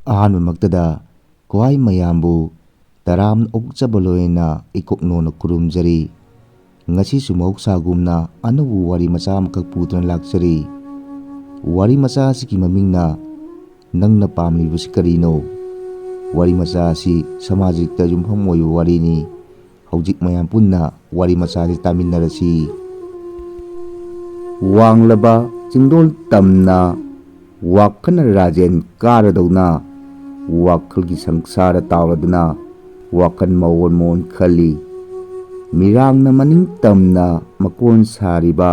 ꯑꯍꯥꯟꯕꯃꯛꯇꯗ ꯈ꯭ꯋꯥꯏ ꯃꯌꯥꯝꯕꯨ ꯇꯔꯥꯝꯅ ꯑꯣꯛꯆꯕ ꯂꯣꯏꯅ ꯏꯀꯣꯛꯅꯣꯅ ꯈꯨꯔꯨꯝꯖꯔꯤ꯫ ꯉꯁꯤꯁꯨ ꯃꯍꯧꯁꯥꯒꯨꯝꯅ ꯑꯅꯧꯕ ꯋꯥꯔꯤ ꯃꯆꯥ ꯑꯃꯈꯛ ꯄꯨꯗꯨꯅ ꯂꯥꯛꯆꯔꯤ꯫ ꯋꯥꯔꯤ ꯃꯆꯥ ꯑꯁꯤꯒꯤ ꯃꯃꯤꯡꯅ ꯅꯪꯅ ꯄꯥꯝꯂꯤꯕꯁꯤ ꯀꯔꯤꯅꯣ? ꯋꯥꯔꯤ ꯃꯆꯥ ꯑꯁꯤ ꯁꯃꯥꯖꯤꯛꯇ ꯌꯨꯝꯐꯝ ꯑꯣꯏꯕ ꯋꯥꯔꯤꯅꯤ꯫ ꯍꯧꯖꯤꯛ ꯃꯌꯥꯝ ꯄꯨꯟꯅ ꯋꯥꯔꯤ ꯃꯆꯥ ꯑꯁꯤ ꯇꯥꯃꯤꯟꯅꯔꯁꯤ꯫ ꯋꯥꯡꯂꯕ ꯆꯤꯡꯗꯣꯜ ꯇꯝꯅ ꯋꯥꯈꯜꯅ ꯔꯥꯖꯦꯟ ꯀꯥꯔꯗꯧꯅ ꯋꯥꯈꯜꯒꯤ ꯁꯪꯁꯥꯔꯗ ꯇꯥꯎꯔꯗꯨꯅ ꯋꯥꯈꯜ ꯃꯑꯣꯟ ꯃꯑꯣꯟ ꯈꯜꯂꯤ꯫ ꯃꯤꯔꯥꯡꯅ ꯃꯅꯤꯡ ꯇꯝꯅ ꯃꯀꯣꯟ ꯁꯥꯔꯤꯕ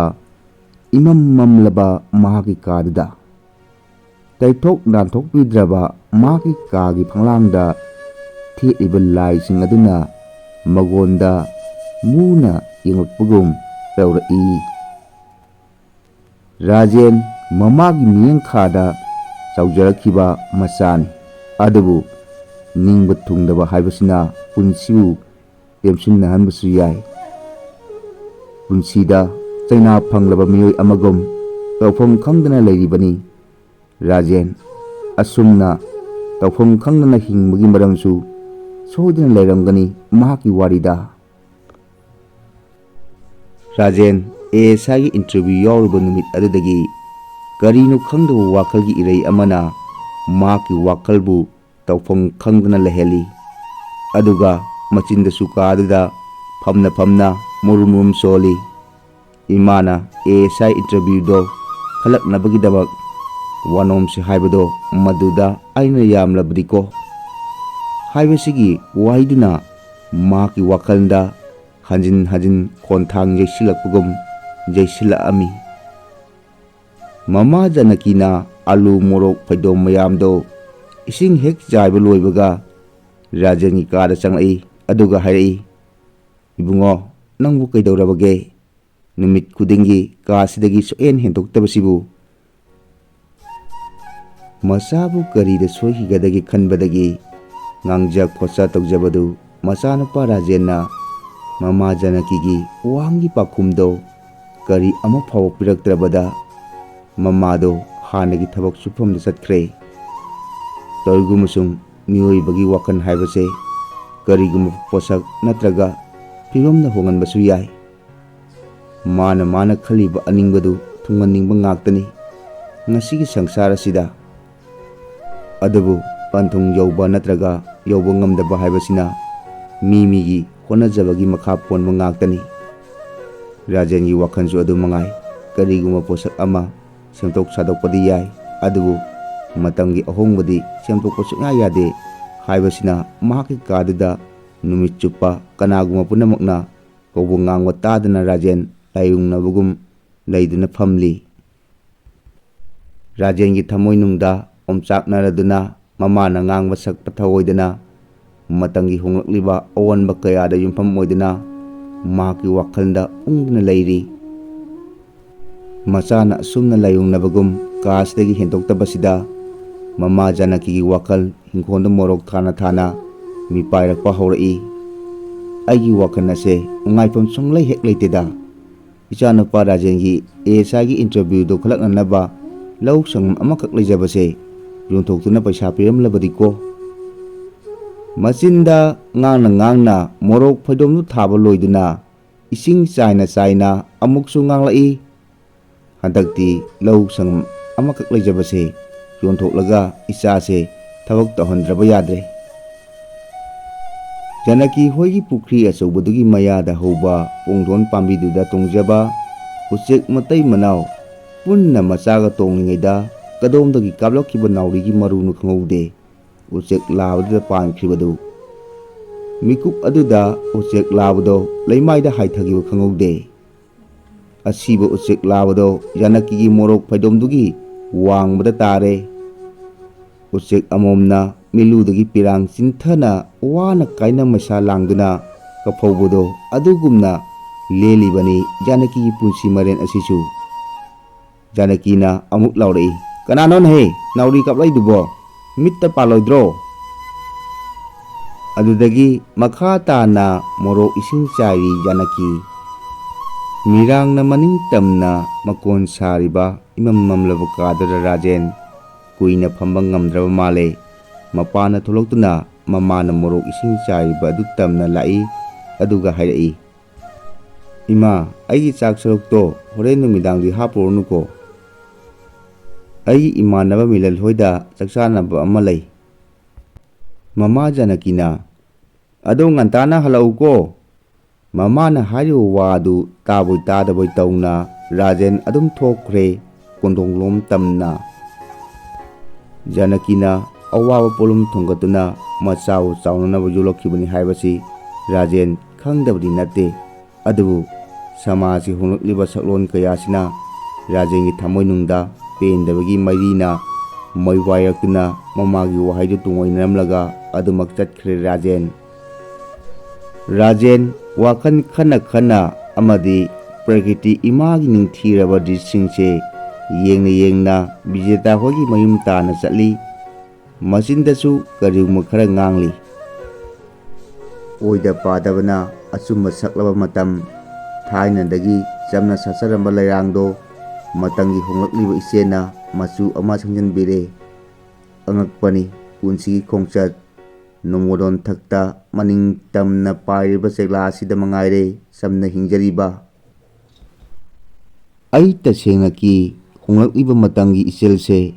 ꯏꯃꯝ ꯃꯝꯂꯕ ꯃꯍꯥꯛꯀꯤ ꯀꯥꯗꯨꯗ ꯇꯩꯊꯣꯛ ꯅꯥꯟꯊꯣꯛꯄꯤꯗ꯭ꯔꯕ ꯃꯍꯥꯛꯀꯤ ꯀꯥꯒꯤ ꯐꯛꯂꯥꯡꯗ ꯊꯦꯠꯂꯤꯕ ꯂꯥꯏꯁꯤꯡ ꯑꯗꯨꯅ ꯃꯉꯣꯟꯗ ꯃꯨꯅ ꯌꯦꯡꯂꯛꯄꯒꯨꯝ ꯇꯧꯔꯛꯏ꯫ ꯔꯥꯖꯦꯟ ꯃꯃꯥꯒꯤ ꯃꯤꯠꯌꯦꯡꯈꯥꯗ ꯆꯥꯎꯖꯔꯛꯈꯤꯕ ꯃꯆꯥꯅꯤ꯫ ꯑꯗꯨꯕꯨ ꯅꯤꯡꯕ ꯊꯨꯡꯗꯕ ꯍꯥꯏꯕꯁꯤꯅ ꯄꯨꯟꯁꯤꯕꯨ ꯇꯦꯝꯁꯤꯟꯅꯍꯟꯕꯁꯨ ꯌꯥꯏ꯫ ꯄꯨꯟꯁꯤꯗ ꯆꯩꯅꯥ ꯐꯪꯂꯕ ꯃꯤꯑꯣꯏ ꯑꯃꯒꯨꯝ ꯇꯧꯐꯝ ꯈꯪꯗꯅ ꯂꯩꯔꯤꯕꯅꯤ ꯔꯥꯖꯦꯟ꯫ ꯑꯁꯨꯝꯅ ꯇꯧꯐꯝ ꯈꯪꯗꯅ ꯍꯤꯡꯕꯒꯤ ꯃꯔꯝꯁꯨ ꯁꯣꯏꯗꯅ ꯂꯩꯔꯝꯒꯅꯤ ꯃꯍꯥꯛꯀꯤ ꯋꯥꯔꯤꯗ꯫ ꯔꯥꯖꯦꯟ ASIꯒꯤ ꯏꯟꯇꯔꯚ꯭ꯌꯨ ꯌꯥꯎꯔꯨꯕ ꯅꯨꯃꯤꯠ ꯑꯗꯨꯗꯒꯤ ꯀꯔꯤꯅꯣ ꯈꯪꯗꯕ ꯋꯥꯈꯜꯒꯤ ꯏꯔꯩ ꯑꯃꯅ ꯃꯍꯥꯛꯀꯤ ꯋꯥꯈꯜꯕꯨ ꯇꯧꯐꯝ ꯈꯪꯗꯅ ꯂꯩꯍꯜꯂꯤ꯫ ꯑꯗꯨꯒ ꯃꯆꯤꯟꯗꯁꯨ ꯀꯥꯗꯨꯗ ꯐꯝꯅ ꯐꯝꯅ ꯃꯨꯔꯨꯝ ꯃꯨꯔꯨꯝ ꯁꯣꯜꯂꯤ꯫ ꯏꯃꯥꯅ ASI ꯏꯟꯇꯔꯚ꯭ꯌꯨꯗꯣ ꯈꯜꯂꯛꯅꯕꯒꯤꯗꯃꯛ ꯋꯥꯅꯣꯝꯁꯤ ꯍꯥꯏꯕꯗꯣ ꯃꯗꯨꯗ ꯑꯩꯅ ꯌꯥꯝꯂꯕꯗꯤꯀꯣ ꯍꯥꯏꯕꯁꯤꯒꯤ ꯋꯥꯍꯩꯗꯨꯅ ꯃꯍꯥꯛꯀꯤ ꯋꯥꯈꯜꯗ ꯍꯟꯖꯤꯟ ꯍꯟꯖꯤꯟ ꯈꯣꯟꯊꯥꯡ ꯌꯩꯁꯤꯜꯂꯛꯄꯒꯨꯝ ꯌꯩꯁꯤꯜꯂꯛꯑꯝꯃꯤ꯫ ꯃꯃꯥ ꯖꯥꯅꯀꯤꯅ ꯑꯂꯨ ꯃꯣꯔꯣꯛ ꯐꯩꯗꯣꯝ ꯃꯌꯥꯝꯗꯣ ꯏꯁꯤꯡ ꯍꯦꯛ ꯆꯥꯏꯕ ꯂꯣꯏꯕꯒ ꯔꯥꯖꯦꯟꯒꯤ ꯀꯥꯗ ꯆꯪꯂꯛꯏ꯫ ꯑꯗꯨꯒ ꯍꯥꯏꯔꯛꯏ, "ꯏꯕꯨꯡꯉꯣ, ꯅꯪꯕꯨ ꯀꯩꯗꯧꯔꯕꯒꯦ? ꯅꯨꯃꯤꯠ ꯈꯨꯗꯤꯡꯒꯤ ꯀꯥꯁꯤꯗꯒꯤ ꯁꯨꯛꯍꯦꯟ ꯍꯦꯟꯗꯣꯛꯇꯕꯁꯤꯕꯨ?" ꯃꯆꯥꯕꯨ ꯀꯔꯤꯗ ꯁꯣꯏꯈꯤꯒꯗꯒꯦ ꯈꯟꯕꯗꯒꯤ ꯉꯥꯡꯖ ꯈꯣꯠꯆ ꯇꯧꯖꯕꯗꯨ ꯃꯆꯥꯅꯨꯄꯥ ꯔꯥꯖꯦꯟꯅ ꯃꯃꯥ ꯖꯥꯅꯀꯤꯒꯤ ꯋꯥꯍꯪꯒꯤ ꯄꯥꯎꯈꯨꯝꯗꯣ ꯀꯔꯤ ꯑꯃ ꯐꯥꯎꯕ ꯄꯤꯔꯛꯇ꯭ꯔꯕꯗ ꯃꯃꯥꯗꯣ ꯍꯥꯟꯅꯒꯤ ꯊꯕꯛ ꯁꯨꯐꯝꯗ ꯆꯠꯈ꯭ꯔꯦ꯫ ꯇꯧꯏꯒꯨꯝꯕꯁꯨꯡ ꯃꯤꯑꯣꯏꯕꯒꯤ ꯋꯥꯈꯜ ꯍꯥꯏꯕꯁꯦ ꯀꯔꯤꯒꯨꯝꯕ ꯄꯣꯠꯁꯛ ꯅꯠꯇ꯭ꯔꯒ ꯐꯤꯕꯝꯅ ꯍꯣꯡꯍꯟꯕꯁꯨ ꯌꯥꯏ꯫ ꯃꯥꯅ ꯈꯜꯂꯤꯕ ꯑꯅꯤꯡꯕꯗꯨ ꯊꯨꯡꯍꯟꯅꯤꯡꯕ ꯉꯥꯛꯇꯅꯤ ꯉꯁꯤꯒꯤ ꯁꯪꯁꯥꯔ ꯑꯁꯤꯗ꯫ ꯑꯗꯨꯕꯨ ꯄꯟꯊꯨꯡ ꯌꯧꯕ ꯅꯠꯇ꯭ꯔꯒ ꯌꯧꯕ ꯉꯝꯗꯕ ꯍꯥꯏꯕꯁꯤꯅ ꯃꯤꯒꯤ ꯍꯣꯠꯅꯖꯕꯒꯤ ꯃꯈꯥ ꯄꯣꯟꯕ ꯉꯥꯛꯇꯅꯤ꯫ ꯔꯥꯖꯦꯟꯒꯤ ꯋꯥꯈꯜꯁꯨ ꯑꯗꯨ ꯃꯉꯥꯏ꯫ ꯀꯔꯤꯒꯨꯝꯕ ꯄꯣꯠꯁꯛ ꯑꯃ ꯁꯦꯝꯗꯣꯛ ꯁꯥꯗꯣꯛꯄꯗꯤ ꯌꯥꯏ, ꯑꯗꯨꯕꯨ ꯃꯇꯝꯒꯤ ꯑꯍꯣꯡꯕꯗꯤ ꯁꯦꯝꯗꯣꯛꯄ ꯁꯨꯡꯌꯥ ꯌꯥꯗꯦ ꯍꯥꯏꯕꯁꯤꯅ ꯃꯍꯥꯛꯀꯤ ꯀꯥꯗꯨꯗ ꯅꯨꯃꯤꯠ ꯆꯨꯞꯄ ꯀꯅꯥꯒꯨꯝꯕ ꯄꯨꯝꯅꯃꯛꯅ ꯀꯧꯕ ꯉꯥꯡꯕ ꯇꯥꯗꯅ ꯔꯥꯖꯦꯟ ꯂꯥꯏꯑꯣꯡꯅꯕꯒꯨꯝ ꯂꯩꯗꯨꯅ ꯐꯝꯂꯤ꯫ ꯔꯥꯖꯦꯟꯒꯤ ꯊꯃꯣꯏꯅꯨꯡꯗ ꯑꯣꯝꯆꯥꯛꯅꯔꯗꯨꯅ ꯃꯃꯥꯅ ꯉꯥꯡꯕ ꯁꯛꯄ ꯊꯑꯣꯏꯗꯅ ꯃꯇꯝꯒꯤ ꯍꯣꯡꯂꯛꯂꯤꯕ ꯑꯑꯣꯟꯕ ꯀꯌꯥꯗ ꯌꯨꯝꯐꯝ ꯑꯣꯏꯗꯨꯅ ꯃꯍꯥꯛꯀꯤ ꯋꯥꯈꯜꯗ ꯎꯪꯗꯨꯅ ꯂꯩꯔꯤ꯫ ꯃꯆꯥꯅ ꯑꯁꯨꯝꯅ ꯂꯥꯏꯑꯣꯡꯅꯕꯒꯨꯝ ꯀꯥꯁꯤꯗꯒꯤ ꯍꯦꯟꯗꯣꯛꯇꯕꯁꯤꯗ ꯃꯃꯥ ꯖꯥꯅꯀꯤꯒꯤ ꯋꯥꯈꯜ ꯍꯤꯡꯈꯣꯜꯗ ꯃꯣꯔꯣꯛ ꯊꯥꯅ ꯊꯥꯅ ꯃꯤꯄꯥꯏꯔꯛꯄ ꯍꯧꯔꯛꯏ꯫ "ꯑꯩꯒꯤ ꯋꯥꯈꯜ ꯑꯁꯦ ꯅꯨꯡꯉꯥꯏꯐꯝ ꯁꯨꯡꯂꯩ ꯍꯦꯛ ꯂꯩꯇꯦꯗ꯫ ꯏꯆꯥꯅꯨꯄꯥ ꯔꯥꯖꯦꯟꯒꯤ ASIꯒꯤ ꯏꯟꯇꯔꯚ꯭ꯌꯨꯗꯣ ꯈꯜꯂꯛꯅꯅꯕ ꯂꯧ ꯁꯪꯒꯝ ꯑꯃꯈꯛ ꯂꯩꯖꯕꯁꯦ ꯌꯣꯟꯊꯣꯛꯇꯨꯅ ꯄꯩꯁꯥ ꯄꯤꯔꯝꯂꯕꯗꯤꯀꯣ." ꯃꯆꯤꯟꯗ ꯉꯥꯡꯅ ꯉꯥꯡꯅ ꯃꯣꯔꯣꯛ ꯐꯩꯗꯣꯝꯗꯨ ꯊꯥꯕ ꯂꯣꯏꯗꯨꯅ ꯏꯁꯤꯡ ꯆꯥꯏꯅ ꯆꯥꯏꯅ ꯑꯃꯨꯛꯁꯨ ꯉꯥꯡꯂꯛꯏ, "ꯍꯟꯗꯛꯇꯤ ꯂꯧ ꯁꯪꯒꯝ ꯑꯃꯈꯛ ꯂꯩꯖꯕꯁꯦ ꯌꯣꯟꯊꯣꯛꯂꯒ ꯏꯆꯥꯁꯦ ꯊꯕꯛ ꯇꯧꯍꯟꯗ꯭ꯔꯕ ꯌꯥꯗ꯭ꯔꯦ꯫ ꯖꯥꯅꯀꯤ ꯍꯣꯏꯒꯤ ꯄꯨꯈ꯭ꯔꯤ ꯑꯆꯧꯕꯗꯨꯒꯤ ꯃꯌꯥꯗ ꯍꯧꯕ ꯄꯨꯡꯗꯣꯟ ꯄꯥꯝꯕꯤꯗꯨꯗ ꯇꯣꯡꯖꯕ ꯎꯆꯦꯛ ꯃꯇꯩ ꯃꯅꯥꯎ ꯄꯨꯟꯅ ꯃꯆꯥꯒ ꯇꯣꯡꯂꯤꯉꯩꯗ ꯀꯗꯣꯝꯗꯒꯤ ꯀꯥꯞꯂꯛꯈꯤꯕ ꯅꯥꯎꯔꯤꯒꯤ ꯃꯔꯨꯅꯣ ꯈꯪꯍꯧꯗꯦ ꯎꯆꯦꯛ ꯂꯥꯕꯗꯨꯗ ꯄꯥꯟꯈ꯭ꯔꯤꯕꯗꯨ꯫ ꯃꯤꯀꯨꯞ ꯑꯗꯨꯗ ꯎꯆꯦꯛ ꯂꯥꯕꯗꯣ ꯂꯩꯃꯥꯏꯗ हायꯊꯈꯤꯕ ꯈꯪꯍꯧꯗꯦ꯫ ꯑꯁꯤꯕ ꯎꯆꯦꯛ ꯂꯥꯕꯗꯣ ꯖꯥꯅꯀꯤꯒꯤ ꯃꯣꯔꯣꯛ ꯐꯩꯗꯣꯝꯗꯨꯒꯤ ꯋꯥꯡꯃꯗ ꯇꯥꯔꯦ꯫ ꯎꯆꯦꯛ ꯑꯃꯣꯝꯅ ꯃꯤꯂꯨꯗꯒꯤ ꯄꯤꯔꯥꯡ ꯆꯤꯟꯊꯅ ꯋꯥꯅ ꯀꯥꯏꯅ ꯃꯩꯁꯥ ꯂꯥꯡꯗꯨꯅ ꯀꯞꯐꯧꯕꯗꯣ ꯑꯗꯨꯒꯨꯝꯅ ꯂꯦꯜꯂꯤꯕꯅꯤ ꯖꯥꯅꯀꯤꯒꯤ ꯄꯨꯟꯁꯤ ꯃꯔꯦꯟ ꯑꯁꯤꯁꯨ꯫ ꯖꯥꯅꯀꯤꯅ ꯑꯃꯨꯛ ꯂꯥꯎꯔꯛꯏ, "ꯀꯅꯥꯅꯣꯅꯍꯦ ꯅꯥꯎꯔꯤ ꯀꯥꯞꯂꯛꯏꯗꯨꯕꯣ? ꯃꯤꯠꯇ ꯄꯥꯜꯂꯣꯏꯗ꯭ꯔꯣ?" ꯑꯗꯨꯗꯒꯤ ꯃꯈꯥ ꯇꯥꯅ ꯃꯣꯔꯣꯛ ꯏꯁꯤꯡ ꯆꯥꯏꯔꯤ ꯖꯥꯅꯀꯤ꯫ ꯃꯤꯔꯥꯡꯅ ꯃꯅꯤꯡ ꯇꯝꯅ ꯃꯀꯣꯟ ꯁꯥꯔꯤꯕ ꯏꯃꯝ ꯃꯝꯂꯕ ꯀꯥꯗꯨꯗ ꯔꯥꯖꯦꯟ ꯀꯨꯏꯅ ꯐꯝꯕ ꯉꯝꯗ꯭ꯔꯕ ꯃꯥꯜꯂꯦ꯫ ꯃꯄꯥꯅ ꯊꯣꯛꯂꯛꯇꯨꯅ ꯃꯃꯥꯅ ꯃꯣꯔꯣꯛ ꯏꯁꯤꯡ ꯆꯥꯏꯔꯤꯕ ꯑꯗꯨ ꯇꯝꯅ ꯂꯥꯛꯏ ꯑꯗꯨꯒ ꯍꯥꯏꯔꯛꯏ, "ꯏꯃꯥ, ꯑꯩꯒꯤ ꯆꯥꯛ ꯁꯔꯨꯛꯇꯣ ꯍꯣꯔꯦꯟ ꯅꯨꯃꯤꯗꯥꯡꯗꯤ ꯍꯥꯞꯄꯨꯔꯅꯨꯀꯣ꯫ ꯑꯩꯒꯤ ꯏꯃꯥꯟꯅꯕ ꯃꯤꯂꯟ ꯍꯣꯏꯗ ꯆꯥꯛꯆꯥꯅꯕ ꯑꯃ ꯂꯩ"꯫ ꯃꯃꯥ ꯖꯥꯅꯀꯤꯅ, "ꯑꯗꯣ ꯉꯟꯇꯥꯅ ꯍꯜꯂꯛꯎꯀꯣ"꯫ ꯃꯃꯥꯅ ꯍꯥꯏꯔꯤꯕ ꯋꯥ ꯑꯗꯨ ꯇꯥꯕꯣꯏ ꯇꯥꯗꯕꯣꯏ ꯇꯧꯅ ꯔꯥꯖꯦꯟ ꯑꯗꯨꯝ ꯊꯣꯛꯈ꯭ꯔꯦ ꯀꯣꯟꯊꯣꯡꯂꯣꯝ ꯇꯝꯅ꯫ ꯖꯥꯅꯀꯤꯅ ꯑꯋꯥꯕ ꯄꯣꯠꯂꯨꯝ ꯊꯣꯡꯒꯠꯇꯨꯅ ꯃꯆꯥꯕꯨ ꯆꯥꯎꯅꯅꯕ ꯌꯣꯛꯂꯛꯈꯤꯕꯅꯤ ꯍꯥꯏꯕꯁꯤ ꯔꯥꯖꯦꯟ ꯈꯪꯗꯕꯗꯤ ꯅꯠꯇꯦ꯫ ꯑꯗꯨꯕꯨ ꯁꯃꯥꯖꯀꯤ ꯍꯣꯡꯂꯛꯂꯤꯕ ꯁꯛꯂꯣꯟ ꯀꯌꯥꯁꯤꯅ ꯔꯥꯖꯦꯟꯒꯤ ꯊꯃꯣꯏꯅꯨꯡꯗ ꯄꯦꯟꯗꯕꯒꯤ ꯃꯩꯔꯤꯅ ꯃꯩ ꯋꯥꯏꯔꯛꯇꯨꯅ ꯃꯃꯥꯒꯤ ꯋꯥꯍꯩꯗꯨ ꯇꯨꯡꯑꯣꯏꯅꯔꯝꯂꯒ ꯑꯗꯨꯃꯛ ꯆꯠꯈ꯭ꯔꯦ ꯔꯥꯖꯦꯟ ꯋꯥꯈꯜ ꯈꯟꯅ ꯈꯟꯅ ꯑꯃꯗꯤ ꯄ꯭ꯔꯀ꯭ꯔꯤꯇꯤ ꯏꯃꯥꯒꯤ ꯅꯤꯡꯊꯤꯔꯕ ꯗ꯭ꯔꯤꯁꯁꯤꯡꯁꯦ ꯌꯦꯡꯅ ꯌꯦꯡꯅ ꯕꯤꯖꯦꯇꯥ ꯍꯣꯏꯒꯤ ꯃꯌꯨꯝ ꯇꯥꯅ ꯆꯠꯂꯤ꯫ ꯃꯆꯤꯟꯗꯁꯨ ꯀꯔꯤꯒꯨꯝꯕ ꯈꯔ ꯉꯥꯡꯂꯤ꯫ ꯑꯣꯏꯗ ꯄꯥꯗꯕꯅ ꯑꯆꯨꯝꯕ ꯁꯛꯂꯕ ꯃꯇꯝ, ꯊꯥꯏꯅꯗꯒꯤ ꯆꯝꯅ ꯁꯥꯠꯆꯔꯝꯕ ꯂꯩꯔꯥꯡꯗꯣ ꯃꯇꯝꯒꯤ ꯍꯣꯡꯂꯛꯂꯤꯕ ꯏꯆꯦꯅ ꯃꯆꯨ ꯑꯃ ꯁꯪꯖꯟꯕꯤꯔꯦ꯫ ꯑꯉꯛꯄꯅꯤ ꯄꯨꯟꯁꯤꯒꯤ ꯈꯣꯡꯆꯠ, ꯅꯣꯡꯃꯗꯣꯟ ꯊꯛꯇ ꯃꯅꯤꯡ ꯇꯝꯅ ꯄꯥꯏꯔꯤꯕ ꯆꯦꯛꯂꯥ ꯑꯁꯤꯗ ꯃꯉꯥꯏꯔꯦ ꯆꯝꯅ ꯍꯤꯡꯖꯔꯤꯕ꯫ ꯑꯩ ꯇꯁꯦꯡꯅ ꯀꯤ ꯍꯣꯡꯂꯛꯂꯤꯕ ꯃꯇꯝꯒꯤ ꯏꯆꯦꯜꯁꯦ,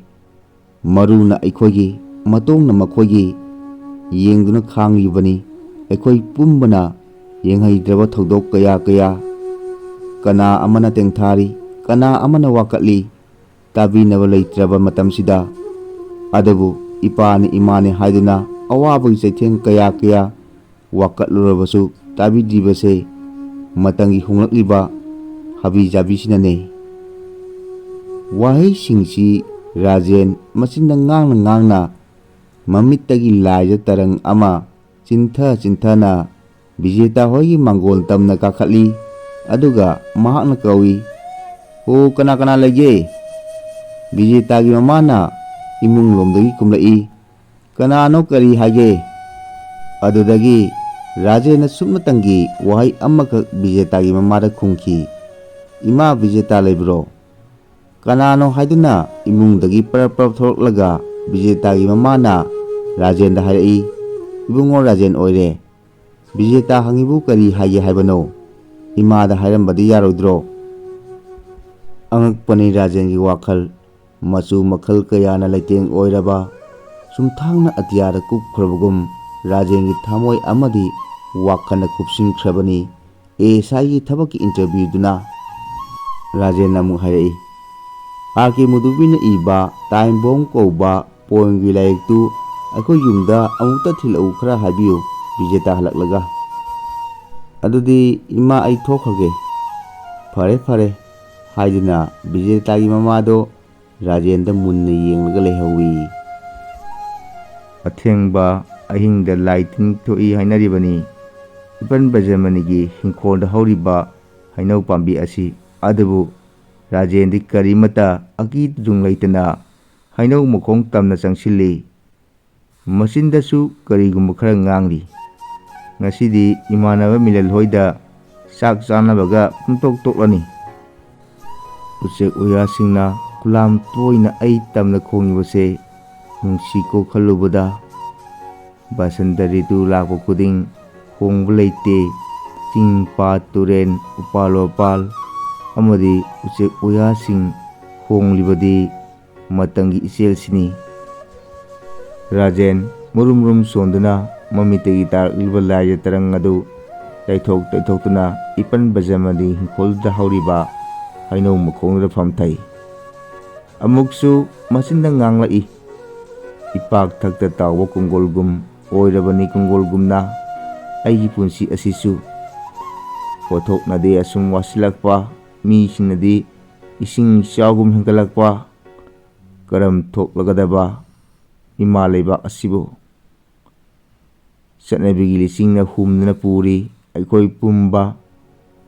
ꯃꯔꯨꯅ ꯑꯩꯈꯣꯏꯒꯤ, ꯃꯇꯣꯡꯅ ꯃꯈꯣꯏꯒꯤ ꯌꯦꯡꯗꯨꯅ ꯈꯥꯡꯂꯤꯕꯅꯤ ꯑꯩꯈꯣꯏ ꯄꯨꯝꯕꯅ ꯌꯦꯡꯍꯩꯗ꯭ꯔꯕ ꯊꯧꯗꯣꯛ ꯀꯌꯥ꯫ ꯀꯅꯥ ꯑꯃꯅ ꯇꯦꯡꯊꯥꯔꯤ, ꯀꯅꯥ ꯑꯃꯅ ꯋꯥꯀꯠꯂꯤ, ꯇꯥꯕꯤꯅꯕ ꯂꯩꯇ꯭ꯔꯕ ꯃꯇꯝꯁꯤꯗ꯫ ꯑꯗꯨꯕꯨ ꯏꯄꯥꯅꯤ ꯏꯃꯥꯅꯤ ꯍꯥꯏꯗꯨꯅ ꯑꯋꯥꯕꯒꯤ ꯆꯩꯊꯦꯡ ꯀꯌꯥ ꯋꯥꯀꯠꯂꯨꯔꯕꯁꯨ ꯇꯥꯕꯤꯗ꯭ꯔꯤꯕꯁꯦ ꯃꯇꯝꯒꯤ ꯍꯣꯡꯂꯛꯂꯤꯕ ꯍꯥꯕꯤ ꯖꯥꯕꯤꯁꯤꯅꯅꯦ꯫ ꯋꯥꯍꯩꯁꯤꯡꯁꯤ ꯔꯥꯖꯦꯟ ꯃꯆꯤꯟꯗ ꯉꯥꯡꯅ ꯃꯃꯤꯠꯇꯒꯤ ꯂꯥꯏꯖ ꯇꯔꯪ ꯑꯃ ꯆꯤꯟꯊꯅ ꯕꯤꯖꯦꯇꯥ ꯍꯣꯏꯒꯤ ꯃꯥꯡꯒꯣꯜ ꯇꯝꯅ ꯀꯥꯈꯠꯂꯤ꯫ ꯑꯗꯨꯒ ꯃꯍꯥꯛꯅ ꯀꯧꯏ, "ꯍꯣ, ꯀꯅꯥ ꯂꯩꯒꯦ"꯫ ꯕꯤꯖꯦꯇꯥꯒꯤ ꯃꯃꯥꯅ ꯏꯃꯨꯡ ꯂꯣꯝꯗꯒꯤ ꯀꯨꯝꯂꯛꯏ꯫ "ꯀꯅꯥꯅꯣ, ꯀꯔꯤ ꯍꯥꯏꯒꯦ"꯫ ꯑꯗꯨꯗꯒꯤ ꯔꯥꯖꯦꯟꯅ ꯁꯨꯞꯅꯇꯪꯒꯤ ꯋꯥꯍꯩ ꯑꯃꯈꯛ ꯕꯤꯖꯦꯇꯥꯒꯤ ꯃꯃꯥꯗ ꯈꯨꯝꯈꯤ, "ꯏꯃꯥ, ꯕꯤꯖꯦꯇꯥ ꯂꯩꯕ꯭ꯔꯣ"꯫ "ꯀꯅꯥꯅꯣ" ꯍꯥꯏꯗꯨꯅ ꯏꯃꯨꯡꯗꯒꯤ ꯄꯔꯞ ꯊꯣꯔꯛꯂꯒ ꯕꯤꯖꯦꯇꯥꯒꯤ ꯃꯃꯥꯅ ꯔꯥꯖꯦꯟꯗ ꯍꯥꯏꯔꯛꯏ, "ꯏꯕꯨꯡꯉꯣ, ꯔꯥꯖꯦꯟ ꯑꯣꯏꯔꯦ꯫ ꯕꯤꯖꯦꯇꯥ ꯍꯪꯉꯤꯕꯨ ꯀꯔꯤ ꯍꯥꯏꯒꯦ ꯍꯥꯏꯕꯅꯣ? ꯏꯃꯥꯗ ꯍꯥꯏꯔꯝꯕꯗꯤ ꯌꯥꯔꯣꯏꯗ꯭ꯔꯣ"꯫ ꯑꯉꯛꯄꯅꯤ ꯔꯥꯖꯦꯟꯒꯤ ꯋꯥꯈꯜ, ꯃꯆꯨ ꯃꯈꯜ ꯀꯌꯥꯅ ꯂꯩꯇꯦꯡ ꯑꯣꯏꯔꯕ ꯆꯨꯝꯊꯥꯡꯅ ꯑꯇꯤꯌꯥꯗ ꯀꯨꯞꯈ꯭ꯔꯕꯒꯨꯝ ꯔꯥꯖꯦꯟꯒꯤ ꯊꯃꯣꯏ ꯑꯃꯗꯤ ꯋꯥꯈꯜꯅ ꯀꯨꯞꯁꯤꯟꯈ꯭ꯔꯕꯅꯤ꯫ ꯑꯦꯁꯥꯏꯒꯤ ꯊꯕꯛꯀꯤ ꯏꯟꯇꯔꯚ꯭ꯌꯨꯗꯨꯅ ꯔꯥꯖꯦꯟꯅ ꯑꯃꯨꯛ ꯍꯥꯏꯔꯛꯏ, "ꯑꯥꯔ.ꯀꯦ. ꯃꯨꯗꯨꯕꯤꯅ ꯏꯕ ꯇꯥꯏꯝ ꯕꯣꯝ ꯀꯧꯕ ꯄꯣꯏꯝꯒꯤ ꯂꯥꯏꯔꯤꯛꯇꯨ ꯑꯩꯈꯣꯏ ꯌꯨꯝꯗ ꯑꯃꯨꯛꯇ ꯊꯤꯜꯂꯛꯎ, ꯈꯔ ꯍꯥꯏꯕꯤꯌꯨ ꯕꯤꯖꯦꯇꯥ ꯍꯜꯂꯛꯂꯒ"꯫ "ꯑꯗꯨꯗꯤ ꯏꯃꯥ, ꯑꯩ ꯊꯣꯛꯈ꯭ꯔꯒꯦ"꯫ "ꯐꯔꯦ" ꯍꯥꯏꯗꯨꯅ ꯕꯤꯖꯦꯇꯥꯒꯤ ꯃꯃꯥꯗꯣ ꯔꯥꯖꯦꯟꯗ ꯃꯨꯟꯅ ꯌꯦꯡꯂꯒ ꯂꯩꯍꯧꯏ꯫ ꯑꯊꯦꯡꯕ ꯑꯍꯤꯡꯗ ꯂꯥꯏ ꯇꯤꯟ ꯊꯣꯛꯏ ꯍꯥꯏꯅꯔꯤꯕꯅꯤ ꯏꯕꯟ ꯕꯖꯃꯅꯤꯒꯤ ꯍꯤꯡꯈꯣꯜꯗ ꯍꯧꯔꯤꯕ ꯍꯩꯅꯧ ꯄꯥꯝꯕꯤ ꯑꯁꯤ꯫ ꯑꯗꯨꯕꯨ ꯔꯥꯖꯦꯟꯗꯤ ꯀꯔꯤꯃꯇ ꯑꯀꯤ ꯇꯨꯖꯨꯡ ꯂꯩꯇꯅ ꯍꯩꯅꯧ ꯃꯈꯣꯡ ꯇꯝꯅ ꯆꯪꯁꯤꯜꯂꯤ꯫ ꯃꯆꯤꯟꯗꯁꯨ ꯀꯔꯤꯒꯨꯝꯕ ꯈꯔ ꯉꯥꯡꯂꯤ꯫ "ꯉꯁꯤꯗꯤ ꯏꯃꯥꯟꯅꯕ ꯃꯤꯂꯟ ꯍꯣꯏꯗ ꯆꯥꯛ ꯆꯥꯅꯕꯒ ꯄꯨꯡꯇꯣꯛ ꯇꯣꯛꯂꯅꯤ"꯫ ꯎꯆꯦꯛ ꯎꯌꯥꯁꯤꯡꯅ ꯈꯨꯂꯥꯝ ꯇꯣꯏꯅ ꯑꯩ ꯇꯝꯅ ꯈꯣꯡꯂꯤꯕꯁꯦ ꯅꯨꯡꯁꯤꯀꯣ ꯈꯜꯂꯨꯕꯗ꯫ ꯕꯁꯟꯇ ꯔꯤꯇꯨ ꯂꯥꯛꯄ ꯈꯨꯗꯤꯡ ꯍꯣꯡꯕ ꯂꯩꯇꯦ ꯆꯤꯡ ꯄꯥꯠ ꯇꯨꯔꯦꯟ ꯎꯄꯥꯜ ꯋꯥꯄꯥꯜ ꯑꯃꯗꯤ ꯎꯆꯦꯛ ꯎꯌꯥꯁꯤꯡ ꯍꯣꯡꯂꯤꯕꯗꯤ ꯃꯇꯝꯒꯤ ꯏꯆꯦꯜꯁꯤꯅꯤ꯫ ꯔꯥꯖꯦꯟ ꯃꯨꯔꯨꯝ ꯁꯣꯟꯗꯨꯅ ꯃꯃꯤꯠꯇꯒꯤ ꯇꯥꯔꯛꯂꯤꯕ ꯂꯥꯏꯖ ꯇꯔꯪ ꯑꯗꯨ ꯇꯩꯊꯣꯛꯇꯨꯅ ꯏꯄꯟ ꯕꯖꯃꯅꯤ ꯍꯤꯡꯈꯣꯜꯗꯨꯗ ꯍꯧꯔꯤꯕ ꯍꯩꯅꯧ ꯃꯈꯣꯡꯗꯨꯗ ꯐꯝꯊꯩ꯫ ꯑꯃꯨꯛꯁꯨ ꯃꯆꯤꯟꯗ ꯉꯥꯡꯂꯛꯏ, "ꯏꯄꯥꯛꯊꯛꯇ ꯇꯥꯎꯕ ꯀꯣꯡꯒꯣꯜꯒꯨꯝ ꯑꯣꯏꯔꯕꯅꯤ ꯀꯣꯡꯒꯣꯜꯒꯨꯝꯅ ꯑꯩꯒꯤ ꯄꯨꯟꯁꯤ ꯑꯁꯤꯁꯨ꯫ ꯄꯣꯠꯊꯣꯛꯅꯗꯤ ꯑꯁꯨꯝ ꯋꯥꯠꯁꯤꯜꯂꯛꯄ, ꯃꯤꯁꯤꯡꯅꯗꯤ ꯏꯁꯤꯡ ꯏꯆꯥꯎꯒꯨꯝ ꯍꯦꯟꯒꯠꯂꯛꯄ, ꯀꯔꯝ ꯊꯣꯛꯂꯒꯗꯕ ꯏꯃꯥ ꯂꯩꯕꯥꯛ ꯑꯁꯤꯕꯨ? ꯆꯠꯅꯕꯤꯒꯤ ꯂꯤꯆꯤꯡꯅ ꯍꯨꯝꯗꯨꯅ ꯄꯨꯔꯤ ꯑꯩꯈꯣꯏ ꯄꯨꯝꯕ,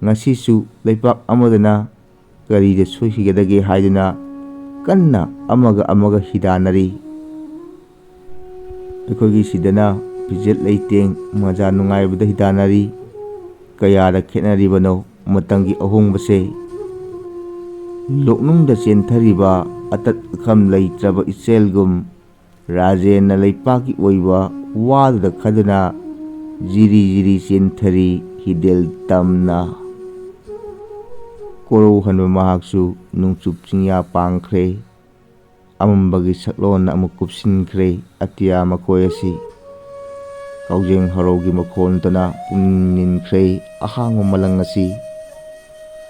ꯉꯁꯤꯁꯨ ꯂꯩꯄꯥꯛ ꯑꯃꯗꯅ ꯀꯔꯤꯗ ꯁꯣꯏꯈꯤꯒꯗꯒꯦ ꯍꯥꯏꯗꯨꯅ ꯀꯟꯅ ꯑꯃꯒ ꯍꯤꯗꯥꯟꯅꯔꯤ꯫ ꯑꯩꯈꯣꯏꯒꯤ ꯁꯤꯗꯅ ꯐꯤꯖꯦꯠ ꯂꯩꯇꯦꯡ ꯃꯖꯥ ꯅꯨꯡꯉꯥꯏꯕꯗ ꯍꯤꯗꯥꯟꯅꯔꯤ꯫ ꯀꯌꯥꯗ ꯈꯦꯠꯅꯔꯤꯕꯅꯣ ꯃꯇꯝꯒꯤ ꯑꯍꯣꯡꯕꯁꯦ! ꯂꯣꯛꯅꯨꯡꯗ ꯆꯦꯟꯊꯔꯤꯕ ꯑꯇꯠ ꯑꯈꯝ ꯂꯩꯇ꯭ꯔꯕ ꯏꯆꯦꯜꯒꯨꯝ ꯔꯥꯖꯦꯟꯅ ꯂꯩꯄꯥꯛꯀꯤ ꯑꯣꯏꯕ ꯋꯥꯗꯨꯗ ꯈꯗꯨꯅ ꯖꯤꯔꯤ ꯖꯤꯔꯤ ꯆꯦꯟꯊꯔꯤ ꯍꯤꯗꯦꯜ ꯇꯝꯅ꯫ ꯀꯣꯔꯧꯍꯟꯕ ꯃꯍꯥꯛꯁꯨ ꯅꯣꯡꯆꯨꯞ ꯆꯤꯡꯌꯥ ꯄꯥꯡꯈ꯭ꯔꯦ, ꯑꯃꯝꯕꯒꯤ ꯁꯛꯂꯣꯟꯅ ꯑꯃꯨꯛ ꯀꯨꯞꯁꯤꯟꯈ꯭ꯔꯦ ꯑꯇꯤꯌꯥ ꯃꯈꯣꯏ ꯑꯁꯤ꯫ ꯀꯥꯎꯖꯦꯡ ꯍꯔꯧꯒꯤ ꯃꯈꯣꯟꯇꯅ ꯄꯨꯛꯅꯤꯡ ꯅꯤꯟꯈ꯭ꯔꯦ ꯑꯍꯥꯡꯕ ꯃꯂꯪ ꯑꯁꯤ꯫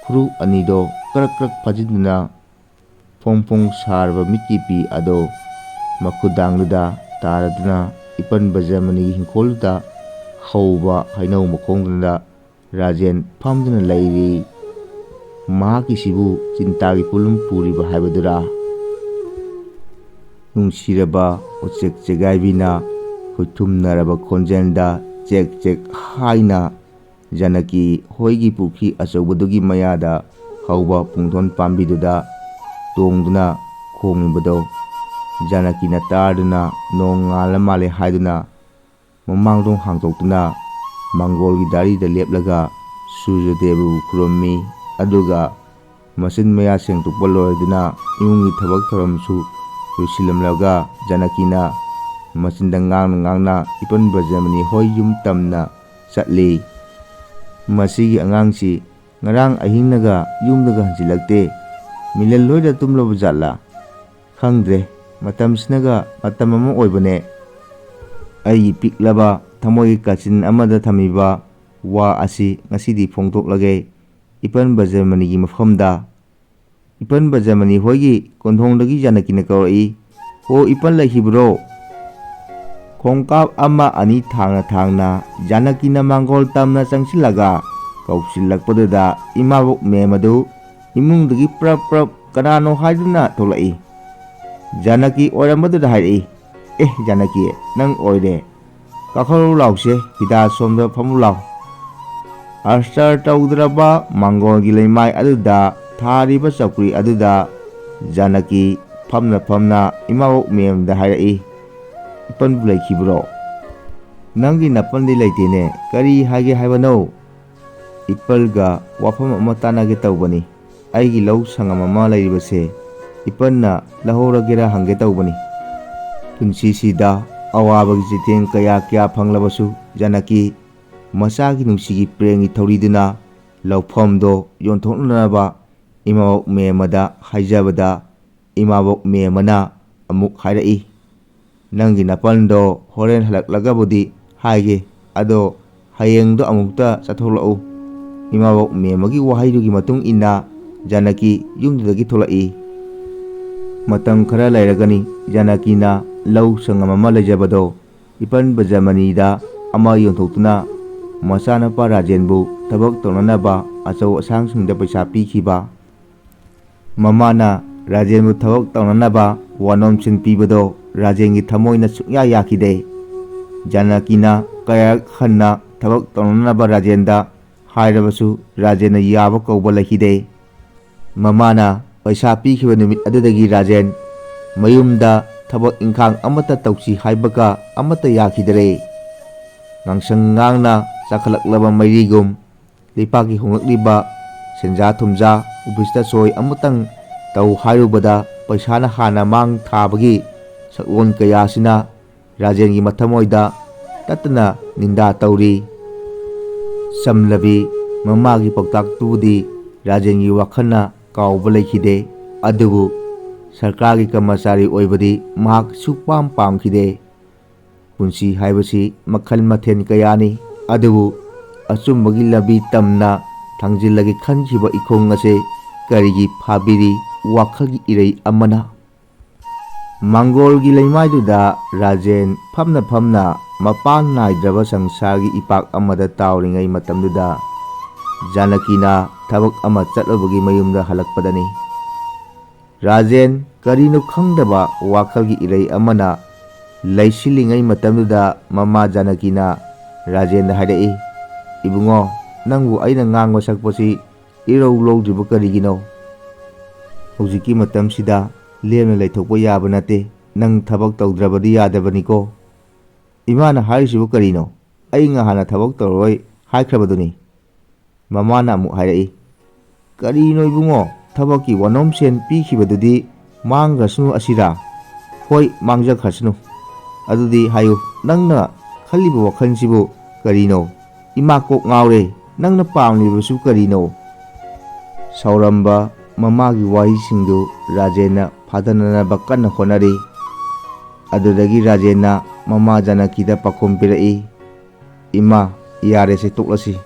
ꯈꯨꯔꯨ ꯑꯅꯤꯗꯣ ꯀ꯭ꯔꯛ ꯀ꯭ꯔꯛ ꯐꯥꯖꯤꯟꯗꯨꯅ ꯐꯣꯡ ꯐꯣꯡ ꯁꯥꯔꯕ ꯃꯤꯠꯀꯤ ꯄꯤ ꯑꯗꯣ ꯃꯈꯨꯗꯥꯡꯗꯨꯗ ꯇꯥꯔꯗꯨꯅ ꯏꯄꯟ ꯕꯖꯃꯅꯤꯒꯤ ꯍꯤꯡꯈꯣꯜꯗꯨꯗ ꯍꯧꯕ ꯍꯩꯅꯧ ꯃꯈꯣꯡꯗꯨꯗ ꯔꯥꯖꯦꯟ ꯐꯝꯗꯨꯅ ꯂꯩꯔꯤ꯫ ꯃꯍꯥꯛꯀꯤꯁꯤꯕꯨ ꯆꯤꯟꯇꯥꯒꯤ ꯄꯨꯂꯨꯝ ꯄꯨꯔꯤꯕ ꯍꯥꯏꯕꯗꯨꯔꯥ? ꯅꯨꯡꯁꯤꯔꯕ ꯎꯆꯦꯛ ꯆꯦꯒꯥꯏꯕꯤꯅ ꯈꯨꯠꯊꯨꯝꯅꯔꯕ ꯈꯣꯟꯖꯦꯜꯗ ꯆꯦꯛ ꯆꯦꯛ ꯍꯥꯏꯅ ꯖꯥꯅꯀꯤ ꯍꯣꯏꯒꯤ ꯄꯨꯈ꯭ꯔꯤ ꯑꯆꯧꯕꯗꯨꯒꯤ ꯃꯌꯥꯗ ꯍꯧꯕ ꯄꯨꯡꯗꯣꯟ ꯄꯥꯝꯕꯤꯗꯨꯗ ꯇꯣꯡꯗꯨꯅ ꯈꯣꯡꯂꯤꯕꯗꯣ ꯖꯥꯅꯀꯤꯅ ꯇꯥꯔꯗꯨꯅ ꯅꯣꯡ ꯉꯥꯜꯂ ꯃꯥꯜꯂꯦ ꯍꯥꯏꯗꯨꯅ ꯃꯃꯥꯡꯊꯣꯡ ꯍꯥꯡꯗꯣꯛꯇꯨꯅ ꯃꯪꯒꯣꯜꯒꯤ ꯗꯥꯔꯤꯗ ꯂꯦꯞꯂꯒ ꯁꯨꯔꯖꯗꯦꯕꯕꯨ ꯈꯨꯔꯨꯝꯃꯤ꯫ ꯑꯗꯨꯒ ꯃꯆꯤꯟ ꯃꯌꯥ ꯁꯦꯡꯗꯣꯛꯄ ꯂꯣꯏꯔꯗꯨꯅ ꯏꯃꯨꯡꯒꯤ ꯊꯕꯛ ꯊꯧꯔꯝꯁꯨ ꯂꯣꯏꯁꯤꯜꯂꯝꯂꯒ ꯖꯥꯅꯀꯤꯅ ꯃꯆꯤꯟꯗ ꯉꯥꯡꯅ ꯉꯥꯡꯅ ꯏꯄꯟ ꯕꯖꯃꯅꯤ ꯍꯣꯏ ꯌꯨꯝ ꯇꯝꯅ ꯆꯠꯂꯤ꯫ ꯃꯁꯤꯒꯤ ꯑꯉꯥꯡꯁꯤ ꯉꯔꯥꯡ ꯑꯍꯤꯡꯅꯒ ꯌꯨꯝꯗꯒ ꯍꯟꯖꯤꯜꯂꯛꯇꯦ, ꯃꯤꯂꯟ ꯂꯣꯏꯗ ꯇꯨꯝꯂꯕ ꯖꯥꯠꯂꯥ? ꯈꯪꯗ꯭ꯔꯦ, ꯃꯇꯝꯁꯤꯅꯒ ꯃꯇꯝ ꯑꯃ ꯑꯣꯏꯕꯅꯦ꯫ ꯑꯩꯒꯤ ꯄꯤꯛꯂꯕ ꯊꯃꯣꯏꯒꯤ ꯀꯥꯆꯤꯟ ꯑꯃꯗ ꯊꯝꯃꯤꯕ ꯋꯥ ꯑꯁꯤ ꯉꯁꯤꯗꯤ ꯐꯣꯡꯗꯣꯛꯂꯒꯦ ꯏꯄꯟ ꯕꯖꯃꯅꯤꯒꯤ ꯃꯐꯝꯗ꯫ ꯏꯄꯟ ꯕꯖꯃꯅꯤ ꯍꯣꯏꯒꯤ ꯀꯣꯟꯊꯣꯡꯗꯒꯤ ꯖꯥꯅꯀꯤꯅ ꯀꯧꯔꯛꯏ, "ꯍꯣ ꯏꯄꯟ ꯂꯩꯈꯤꯕ꯭ꯔꯣ?" ꯈꯣꯡꯀꯥꯞ ꯑꯃ ꯑꯅꯤ ꯊꯥꯡꯅ ꯊꯥꯡꯅ ꯖꯥꯅꯀꯤꯅ ꯃꯥꯡꯒꯣꯜ ꯇꯝꯅ ꯆꯪꯁꯤꯜꯂꯒ ꯀꯧꯁꯤꯜꯂꯛꯄꯗꯨꯗ ꯏꯃꯥꯕꯣꯛ ꯃꯦꯝꯃꯗꯨ ꯏꯃꯨꯡꯗꯒꯤ ꯄ꯭ꯔꯞ ꯄ꯭ꯔꯞ ꯀꯅꯥꯅꯣ ꯍꯥꯏꯗꯨꯅ ꯊꯣꯛꯂꯛꯏ꯫ ꯖꯥꯅꯀꯤ ꯑꯣꯏꯔꯝꯕꯗꯨꯗ ꯍꯥꯏꯔꯛꯏ, "ꯑꯦ ꯖꯥꯅꯀꯤ, ꯅꯪ ꯑꯣꯏꯔꯦ, ꯀꯥꯈꯠꯂꯨ ꯂꯥꯎꯁꯦ, ꯐꯤꯗꯥ ꯁꯣꯝꯗ ꯐꯝꯃꯨ ꯂꯥꯎ." ꯑꯁꯇꯔ ꯇꯧꯗ꯭ꯔꯕ ꯃꯥꯡꯒꯣꯜꯒꯤ ꯂꯩꯃꯥꯏ ꯑꯗꯨꯗ ꯊꯥꯔꯤꯕ ꯆꯧꯀ꯭ꯔꯤ ꯑꯗꯨꯗ ꯖꯥꯅꯀꯤ ꯐꯝꯅ ꯐꯝꯅ ꯏꯃꯥꯕꯣꯛ ꯃꯦꯝꯗ ꯍꯥꯏꯔꯛꯏ, "ꯏꯄꯟꯕꯨ ꯂꯩꯈꯤꯕ꯭ꯔꯣ? ꯅꯪꯒꯤ ꯅꯄꯟꯗꯤ ꯂꯩꯇꯦꯅꯦ, ꯀꯔꯤ ꯍꯥꯏꯒꯦ ꯍꯥꯏꯕꯅꯣ?" "ꯏꯄꯜꯒ ꯋꯥꯐꯝ ꯑꯃ ꯇꯥꯟꯅꯒꯦ ꯇꯧꯕꯅꯤ, ꯑꯩꯒꯤ ꯂꯧ ꯁꯪꯉꯝ ꯑꯃ ꯂꯩꯔꯤꯕꯁꯦ ꯏꯄꯟꯅ ꯂꯧꯍꯧꯔꯒꯦꯔꯥ ꯍꯪꯒꯦ ꯇꯧꯕꯅꯤ." ꯄꯨꯟꯁꯤꯁꯤꯗ ꯑꯋꯥꯕꯒꯤ ꯆꯩꯊꯦꯡ ꯀꯌꯥ ꯀꯌꯥ ꯐꯪꯂꯕꯁꯨ ꯖꯥꯅꯀꯤ ꯃꯆꯥꯒꯤ ꯅꯨꯡꯁꯤꯒꯤ ꯄ꯭ꯔꯦꯝꯒꯤ ꯊꯧꯔꯤꯗꯨꯅ ꯂꯧꯐꯝꯗꯣ ꯌꯣꯟꯊꯣꯛꯅꯅꯕ ꯏꯃꯥꯕꯣꯛ ꯃꯦꯝꯃꯗ ꯍꯥꯏꯖꯕꯗ ꯏꯃꯥꯕꯣꯛ ꯃꯦꯝꯃꯅ ꯑꯃꯨꯛ ꯍꯥꯏꯔꯛꯏ, "ꯅꯪꯒꯤ ꯅꯄꯟꯗꯣ ꯍꯣꯔꯦꯟ ꯍꯜꯂꯛꯂꯒꯕꯨꯗꯤ ꯍꯥꯏꯒꯦ, ꯑꯗꯣ ꯍꯌꯦꯡꯗꯣ ꯑꯃꯨꯛꯇ ꯆꯠꯊꯣꯛꯂꯛꯎ." ꯏꯃꯥꯕꯣꯛ ꯃꯦꯝꯃꯒꯤ ꯋꯥꯍꯩꯗꯨꯒꯤ ꯃꯇꯨꯡ ꯏꯟꯅ ꯖꯥꯅꯀꯤ ꯌꯨꯝꯗꯨꯗꯒꯤ ꯊꯣꯛꯂꯛꯏ꯫ ꯃꯇꯝ ꯈꯔ ꯂꯩꯔꯒꯅꯤ ꯖꯥꯅꯀꯤꯅ ꯂꯧ ꯁꯪꯉꯝ ꯑꯃ ꯂꯩꯖꯕꯗꯣ ꯏꯄꯟ ꯕꯖꯃꯅꯤꯗ ꯑꯃ ꯌꯣꯟꯊꯣꯛꯇꯨꯅ ꯃꯆꯥꯅꯨꯄꯥ ꯔꯥꯖꯦꯟꯕꯨ ꯊꯕꯛ ꯇꯧꯅꯅꯕ ꯑꯆꯧ ꯑꯁꯥꯡꯁꯤꯡꯗ ꯄꯩꯁా ꯄꯤꯈꯤꯕ꯫ ꯃꯃꯥꯅ ꯔꯥꯖꯦꯟꯕꯨ ꯊꯕꯛ ꯇꯧꯅꯅꯕ ꯋꯥꯅꯣꯝꯁꯤꯟ ꯄꯤꯕꯗꯣ ꯔꯥꯖꯦꯟꯒꯤ ꯊꯃꯣꯏꯅ ꯁꯨꯡꯌꯥ ꯌꯥꯈꯤꯗꯦ꯫ ꯖꯥꯅꯀꯤꯅ ꯀꯌꯥꯔꯛ ꯍꯟꯅ ꯊꯕꯛ ꯇꯧꯅꯅꯕ ꯔꯥꯖꯦꯟꯗ ꯍꯥꯏꯔꯕꯁꯨ ꯔꯥꯖꯦꯟꯅ ꯌꯥꯕ ꯀꯧꯕ ꯂꯩꯈꯤꯗꯦ꯫ ꯃꯃꯥꯅ ꯄꯩꯁꯥ ꯄꯤꯈꯤꯕ ꯅꯨꯃꯤꯠ ꯑꯗꯨꯗꯒꯤ ꯔꯥꯖꯦꯟ ꯃꯌꯨꯝꯗ ꯊꯕꯛ ꯏꯪꯈꯥꯡ ꯑꯃꯠꯇ ꯇꯧꯁꯤ ꯍꯥꯏꯕꯒ ꯑꯃꯠꯇ ꯌꯥꯈꯤꯗꯔꯦ꯫ ꯉꯥꯡꯁꯪ ꯉꯥꯡꯅ ꯆꯥꯈꯠꯂꯛꯂꯕ ꯃꯩꯔꯤꯒꯨꯝ ꯂꯩꯄꯥꯛꯀꯤ ꯍꯣꯡꯂꯛꯂꯤꯕ ꯁꯦꯟꯖꯥ ꯊꯨꯝꯖꯥ ꯑꯣꯐꯤꯁꯇ ꯁꯣꯏ ꯑꯃꯇꯪ ꯇꯧ ꯍꯥꯏꯔꯨꯕꯗ ꯄꯩꯁꯥꯅ ꯍꯥꯟꯅ ꯃꯥꯡ ꯊꯥꯕꯒꯤ ꯁꯛꯂꯣꯟ ꯀꯌꯥꯁꯤꯅ ꯔꯥꯖꯦꯟꯒꯤ ꯃꯊꯃꯣꯏꯗ ꯇꯠꯇꯅ ꯅꯤꯟꯗꯥ ꯇꯧꯔꯤ꯫ ꯆꯝꯂꯕꯤ ꯃꯃꯥꯒꯤ ꯄꯥꯎꯇꯥꯛꯇꯨꯕꯨꯗꯤ ꯔꯥꯖꯦꯟꯒꯤ ꯋꯥꯈꯜꯅ ꯀꯥꯎꯕ ꯂꯩꯈꯤꯗꯦ, ꯑꯗꯨꯕꯨ ꯁꯔꯀꯥꯔꯒꯤ ꯀꯔꯃꯆꯥꯔꯤ ꯑꯣꯏꯕꯗꯤ ꯃꯍꯥꯛ ꯁꯨꯛꯄꯥꯝ ꯄꯥꯝꯈꯤꯗꯦ꯫ ꯄꯨꯟꯁꯤ ꯍꯥꯏꯕꯁꯤ ꯃꯈꯜ ꯃꯊꯦꯜ ꯀꯌꯥꯅꯤ, ꯑꯗꯨꯕꯨ ꯑꯆꯨꯝꯕꯒꯤ ꯂꯝꯕꯤ ꯇꯝꯅ ꯊꯥꯡꯖꯤꯜꯂꯒꯦ ꯈꯟꯈꯤꯕ ꯏꯈꯣꯡ ꯑꯁꯤ ꯀꯔꯤꯒꯤ ꯐꯥꯕꯤꯔꯤ ꯋꯥꯈꯜꯒꯤ ꯏꯔꯩ ꯑꯃꯅ? ꯃꯥꯡꯒꯣꯜꯒꯤ ꯂꯩꯃꯥꯏꯗꯨꯗ ꯔꯥꯖꯦꯟ ꯐꯝꯅ ꯐꯝꯅ ꯃꯄꯥꯟ ꯅꯥꯏꯗ꯭ꯔꯕ ꯁꯪꯁꯥꯔꯒꯤ ꯏꯄꯥꯛ ꯑꯃꯗ ꯇꯥꯎꯔꯤꯉꯩ ꯃꯇꯝꯗꯨꯗ ꯖꯥꯅꯀꯤꯅ ꯊꯕꯛ ꯑꯃ ꯆꯠꯂꯨꯕꯒꯤ ꯃꯌꯨꯝꯗ ꯍꯜꯂꯛꯄꯗꯅꯤ꯫ ꯔꯥꯖꯦꯟ ꯀꯔꯤꯅꯣ ꯈꯪꯗꯕ ꯋꯥꯈꯜꯒꯤ ꯏꯔꯩ ꯑꯃꯅ ꯂꯩꯁꯤꯜꯂꯤꯉꯩ ꯃꯇꯝꯗꯨꯗ ꯃꯃꯥ ꯖꯥꯅꯀꯤꯅ ꯔꯥꯖꯦꯟꯗ ꯍꯥꯏꯔꯛꯏ, "ꯏꯕꯨꯡꯉꯣ, ꯅꯪꯕꯨ ꯑꯩꯅ ꯉꯥꯡꯕ ꯁꯛꯄꯁꯤ ꯏꯔꯧ ꯂꯧꯗ꯭ꯔꯤꯕ ꯀꯔꯤꯒꯤꯅꯣ? ꯍꯧꯖꯤꯛꯀꯤ ꯃꯇꯝꯁꯤꯗ ꯂꯦꯝꯅ ꯂꯩꯊꯣꯛꯄ ꯌꯥꯕ ꯅꯠꯇꯦ, ꯅꯪ ꯊꯕꯛ ꯇꯧꯗ꯭ꯔꯕꯗꯤ ꯌꯥꯗꯕꯅꯤꯀꯣ." "ꯏꯃꯥꯅ ꯍꯥꯏꯔꯤꯁꯤꯕꯨ ꯀꯔꯤꯅꯣ? ꯑꯩ ꯉꯍꯥꯟꯅ ꯊꯕꯛ ꯇꯧꯔꯔꯣꯏ ꯍꯥꯏꯈ꯭ꯔꯕꯗꯨꯅꯤ." ꯃꯃꯥꯅ ꯑꯃꯨꯛ ꯍꯥꯏꯔꯛꯏ, "ꯀꯔꯤꯅꯣ ꯏꯕꯨꯡꯉꯣ, ꯊꯕꯛꯀꯤ ꯋꯥꯅꯣꯝꯁꯦꯟ ꯄꯤꯈꯤꯕꯗꯨꯗꯤ ꯃꯥꯡꯈ꯭ꯔꯁꯅꯨ ꯑꯁꯤꯔꯥ?" "ꯍꯣꯏ, ꯃꯥꯡꯖꯈ꯭ꯔꯁꯅꯨ, ꯑꯗꯨꯗꯤ ꯍꯥꯏꯌꯨ, ꯅꯪꯅ ꯈꯜꯂꯤꯕ ꯋꯥꯈꯜꯁꯤꯕꯨ ꯀꯔꯤꯅꯣ? ꯏꯃꯥ ꯀꯣꯛ ꯉꯥꯎꯔꯦ, ꯅꯪꯅ ꯄꯥꯝꯂꯤꯕꯁꯨ ꯀꯔꯤꯅꯣ? ꯁꯥꯎꯔꯝꯕ ꯃꯃꯥꯒꯤ ꯋꯥꯍꯩꯁꯤꯡꯗꯨ ꯔꯥꯖꯦꯟꯅ ꯐꯥꯗꯅꯅꯕ ꯀꯟꯅ ꯍꯣꯠꯅꯔꯤ꯫ ꯑꯗꯨꯗꯒꯤ ꯔꯥꯖꯦꯟꯅ ꯃꯃꯥ ꯖꯥꯅꯀꯤꯗ ꯄꯥꯎꯈꯨꯝ ꯄꯤꯔꯛꯏ, ꯏꯃꯥ, ꯌꯥꯔꯦꯁꯦ, ꯇꯣꯛꯂꯁꯤ꯫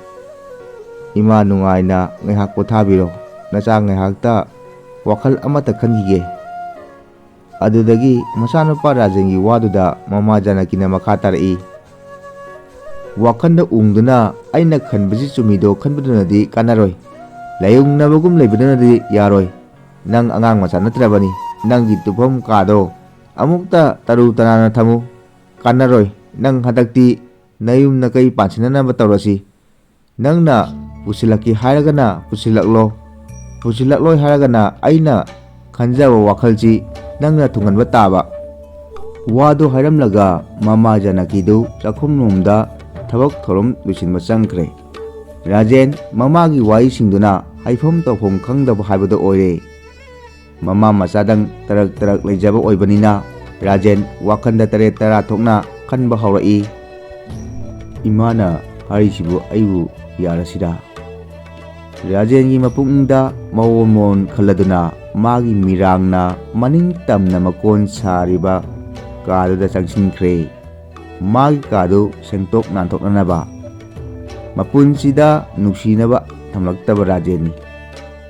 ꯏꯃꯥ ꯅꯨꯡꯉꯥꯏꯅ ꯉꯥꯏꯍꯥꯛ ꯄꯣꯊꯥꯕꯤꯔꯣ, ꯅꯆꯥ ꯉꯥꯏꯍꯥꯛꯇ ꯋꯥꯈꯜ ꯑꯃꯠꯇ ꯈꯟꯈꯤꯒꯦ꯫ ꯑꯗꯨꯗꯒꯤ ꯃꯆꯥꯅꯨꯄꯥ ꯔꯥꯖꯦꯟꯒꯤ ꯋꯥꯗꯨꯗ ꯃꯃꯥ ꯖꯥꯅꯀꯤꯅ ꯃꯈꯥ ꯇꯥꯔꯛꯏ, ꯋꯥꯈꯜꯗ ꯎꯡꯗꯨꯅ ꯑꯩꯅ ꯈꯟꯕꯁꯤ ꯆꯨꯝꯃꯤꯗꯣ ꯈꯟꯕꯗꯨꯅꯗꯤ ꯀꯥꯟꯅꯔꯣꯏ, ꯂꯥꯏꯌꯨꯡꯅꯕꯒꯨꯝ ꯂꯩꯕꯗꯨꯅꯗꯤ ꯌꯥꯔꯣꯏ꯫ ꯅꯪ ꯑꯉꯥꯡ ꯃꯆꯥ ꯅꯠꯇ꯭ꯔꯕꯅꯤ, ꯅꯪꯒꯤ ꯇꯨꯝꯐꯝ ꯀꯥꯗꯣ ꯑꯃꯨꯛꯇ ꯇꯔꯨ ꯇꯅꯥꯟꯅ ꯊꯝꯃꯨ꯫ ꯀꯥꯟꯅꯔꯣꯏ, ꯅꯪ ꯍꯟꯗꯛꯇꯤ ꯅꯌꯨꯝ ꯅꯀꯩ ꯄꯥꯟꯁꯤꯟꯅꯅꯕ ꯇꯧꯔꯁꯤ꯫ ꯅꯪꯅ ꯄꯨꯁꯤꯜꯂꯛꯀꯦ ꯍꯥꯏꯔꯒꯅ ꯄꯨꯁꯤꯜꯂꯛꯂꯣ, ꯄꯨꯁꯤꯜꯂꯛꯂꯣꯏ ꯍꯥꯏꯔꯒꯅ ꯑꯩꯅ ꯈꯟꯖꯕ ꯋꯥꯈꯜꯁꯤ ꯅꯪꯅ ꯊꯨꯡꯍꯟꯕ ꯇꯥꯕ꯫ ꯋꯥꯗꯨ ꯍꯥꯏꯔꯝꯂꯒ ꯃꯃꯥ ꯖꯥꯅꯀꯤꯗꯨ ꯆꯥꯛꯈꯨꯝꯂꯣꯝꯗ ꯊꯕꯛ ꯊꯧꯔꯝ ꯂꯣꯏꯁꯤꯟꯕ ꯆꯪꯈ꯭ꯔꯦ꯫ ꯔꯥꯖꯦꯟ ꯃꯃꯥꯒꯤ ꯋꯥꯍꯩꯁꯤꯡꯗꯨꯅ ꯍꯥꯏꯐꯝ ꯇꯧꯐꯝ ꯈꯪꯗꯕ ꯍꯥꯏꯕꯗꯨ ꯑꯣꯏꯔꯦ꯫ ꯃꯃꯥ ꯃꯆꯥꯗꯪ ꯇꯔꯛ ꯇꯔꯛ ꯂꯩꯖꯕ ꯑꯣꯏꯕꯅꯤꯅ ꯔꯥꯖꯦꯟ ꯋꯥꯈꯜꯗ ꯇꯔꯦꯠ ꯇꯔꯥ ꯊꯣꯛꯅ ꯈꯟꯕ ꯍꯧꯔꯛꯏ꯫ ꯏꯃꯥꯅ ꯍꯥꯏꯔꯤꯁꯤꯕꯨ ꯑꯩꯕꯨ ꯌꯥꯔꯁꯤꯔꯥ? ꯔꯥꯖꯦꯟꯒꯤ ꯃꯄꯨꯛꯅꯤꯡꯗ ꯃꯑꯣꯟ ꯃꯑꯣꯟ ꯈꯜꯂꯗꯨꯅ ꯃꯥꯒꯤ ꯃꯤꯔꯥꯡꯅ ꯃꯅꯤꯡ ꯇꯝꯅ ꯃꯀꯣꯟ ꯁꯥꯔꯤꯕ ꯀꯥꯗꯨꯗ ꯆꯪꯁꯤꯟꯈ꯭ꯔꯦ, ꯃꯥꯒꯤ ꯀꯥꯗꯨ ꯁꯦꯡꯇꯣꯛ ꯅꯥꯟꯊꯣꯛꯅꯅꯕ꯫ ꯃꯄꯨꯟꯁꯤꯗ ꯅꯨꯡꯁꯤꯅꯕ ꯊꯝꯂꯛꯇꯕ ꯔꯥꯖꯦꯟꯅꯤ꯫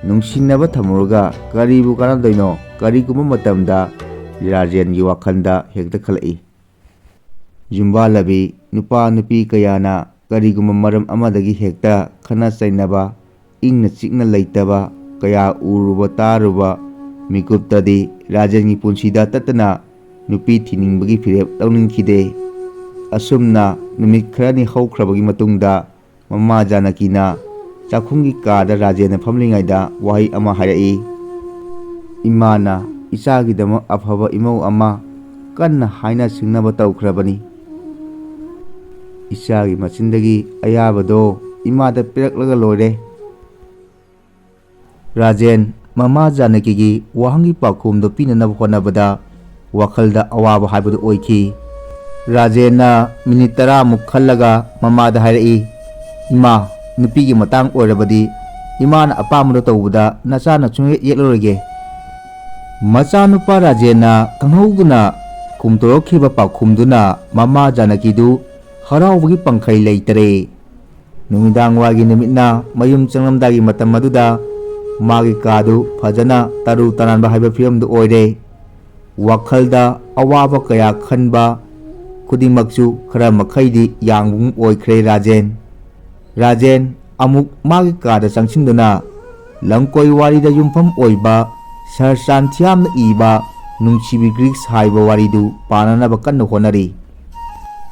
ꯅꯨꯡꯁꯤꯅꯕ ꯊꯝꯃꯨꯔꯒ ꯀꯔꯤꯕꯨ ꯀꯥꯟꯅꯗꯣꯏꯅꯣ? ꯀꯔꯤꯒꯨꯝꯕ ꯃꯇꯝꯗ ꯔꯥꯖꯦꯟꯒꯤ ꯋꯥꯈꯜꯗ ꯍꯦꯛꯇ ꯈꯜꯂꯛꯏ꯫ ꯌꯨꯝꯕꯥꯜꯂꯕꯤ ꯅꯨꯄꯥ ꯅꯨꯄꯤ ꯀꯌꯥꯅ ꯀꯔꯤꯒꯨꯝꯕ ꯃꯔꯝ ꯑꯃꯗꯒꯤ ꯍꯦꯛꯇ ꯈꯠꯅ ꯆꯩꯅꯕ, ꯏꯪꯅ ꯆꯤꯛꯅ ꯂꯩꯇꯕ ꯀꯌꯥ ꯎꯔꯨꯕ ꯇꯥꯔꯨꯕ ꯃꯤꯀꯨꯞꯇꯗꯤ ꯔꯥꯖꯦꯟꯒꯤ ꯄꯨꯟꯁꯤꯗ ꯇꯠꯇꯅ ꯅꯨꯄꯤ ꯊꯤꯅꯤꯡꯕꯒꯤ ꯐꯤꯔꯦꯞ ꯂꯧꯅꯤꯡꯈꯤꯗꯦ꯫ ꯑꯁꯨꯝꯅ ꯅꯨꯃꯤꯠ ꯈꯔꯅꯤ ꯍꯧꯈ꯭ꯔꯕꯒꯤ ꯃꯇꯨꯡꯗ ꯃꯃꯥ ꯖꯥꯅꯀꯤꯅ ꯆꯥꯛꯈꯨꯝꯒꯤ ꯀꯥꯗ ꯔꯥꯖꯦꯟꯅ ꯐꯝꯂꯤꯉꯩꯗ ꯋꯥꯍꯩ ꯑꯃ ꯍꯥꯏꯔꯛꯏ, ꯏꯃꯥꯅ ꯏꯆꯥꯒꯤꯗꯃꯛ ꯑꯐꯕ ꯏꯃꯧ ꯑꯃ ꯀꯟꯅ ꯍꯥꯏꯅ ꯁꯤꯡꯅꯕ ꯇꯧꯈ꯭ꯔꯕꯅꯤ꯫ ꯏꯆꯥꯒꯤ ꯃꯆꯤꯟꯗꯒꯤ ꯑꯌꯥꯕꯗꯣ ꯏꯃꯥꯗ ꯄꯤꯔꯛꯂꯒ ꯂꯣꯏꯔꯦ꯫ ꯔꯥꯖꯦꯟ ꯃꯃꯥ ꯖꯥꯅꯀꯤꯒꯤ ꯋꯥꯍꯪꯒꯤ ꯄꯥꯎꯈꯨꯝꯗꯨ ꯄꯤꯅꯅꯕ ꯍꯣꯠꯅꯕꯗ ꯋꯥꯈꯜꯗ ꯑꯋꯥꯕ ꯍꯥꯏꯕꯗꯨ ꯑꯣꯏꯈꯤ꯫ ꯔꯥꯖꯦꯟꯅ ꯃꯤꯅꯤꯠ 10ꯃꯨꯛ ꯈꯜꯂꯒ ꯃꯃꯥꯗ ꯍꯥꯏꯔꯛꯏ, ꯏꯃꯥ, ꯅꯨꯄꯤꯒꯤ ꯃꯇꯥꯡ ꯑꯣꯏꯔꯕꯗꯤ ꯏꯃꯥꯅ ꯑꯄꯥꯝꯕꯗꯣ ꯇꯧꯕꯗ ꯅꯆꯥꯅ ꯁꯨꯡꯌꯦꯠ ꯌꯦꯠꯂꯔꯣꯏꯒꯦ꯫ ꯃꯆꯥꯅꯨꯄꯥ ꯔꯥꯖꯦꯟꯅ ꯈꯪꯍꯧꯗꯅ ꯈꯨꯝꯇꯣꯔꯛꯈꯤꯕ ꯄꯥꯎꯈꯨꯝꯗꯨꯅ ꯃꯃꯥ ꯖꯥꯅꯀꯤꯗꯨ ꯍꯔꯥꯎꯕꯒꯤ ꯄꯪꯈꯩ ꯂꯩꯇꯔꯦ꯫ ꯅꯨꯃꯤꯗꯥꯡꯋꯥꯏꯒꯤ ꯅꯨꯃꯤꯠꯅ ꯃꯌꯨꯝ ꯆꯪꯂꯝꯗꯥꯏꯒꯤ ꯃꯇꯝ ꯑꯗꯨꯗ ꯃꯥꯒꯤ ꯀꯥꯗꯨ ꯐꯖꯅ ꯇꯔꯨ ꯇꯅꯥꯟꯕ ꯍꯥꯏꯕ ꯐꯤꯕꯝꯗꯨ ꯑꯣꯏꯔꯦ꯫ ꯋꯥꯈꯜꯗ ꯑꯋꯥꯕ ꯀꯌꯥ ꯈꯟꯕ ꯈꯨꯗꯤꯡꯃꯛꯁꯨ ꯈꯔ ꯃꯈꯩꯗꯤ ꯌꯥꯡꯕꯒꯨꯝ ꯑꯣꯏꯈ꯭ꯔꯦ ꯔꯥꯖꯦꯟ꯫ ꯔꯥꯖꯦꯟ ꯑꯃꯨꯛ ꯃꯥꯒꯤ ꯀꯥꯗ ꯆꯪꯁꯤꯟꯗꯨꯅ ꯂꯝꯀꯣꯏ ꯋꯥꯔꯤꯗ ꯌꯨꯝꯐꯝ ꯑꯣꯏꯕ ꯁꯔ ꯁꯥꯟꯊꯤꯌꯥꯝꯅ ꯏꯕ ꯅꯨꯡꯁꯤꯕꯤ ꯒ꯭ꯔꯤꯛꯁ ꯍꯥꯏꯕ ꯋꯥꯔꯤꯗꯨ ꯄꯥꯅꯅꯕ ꯀꯟꯅ ꯍꯣꯠꯅꯔꯤ꯫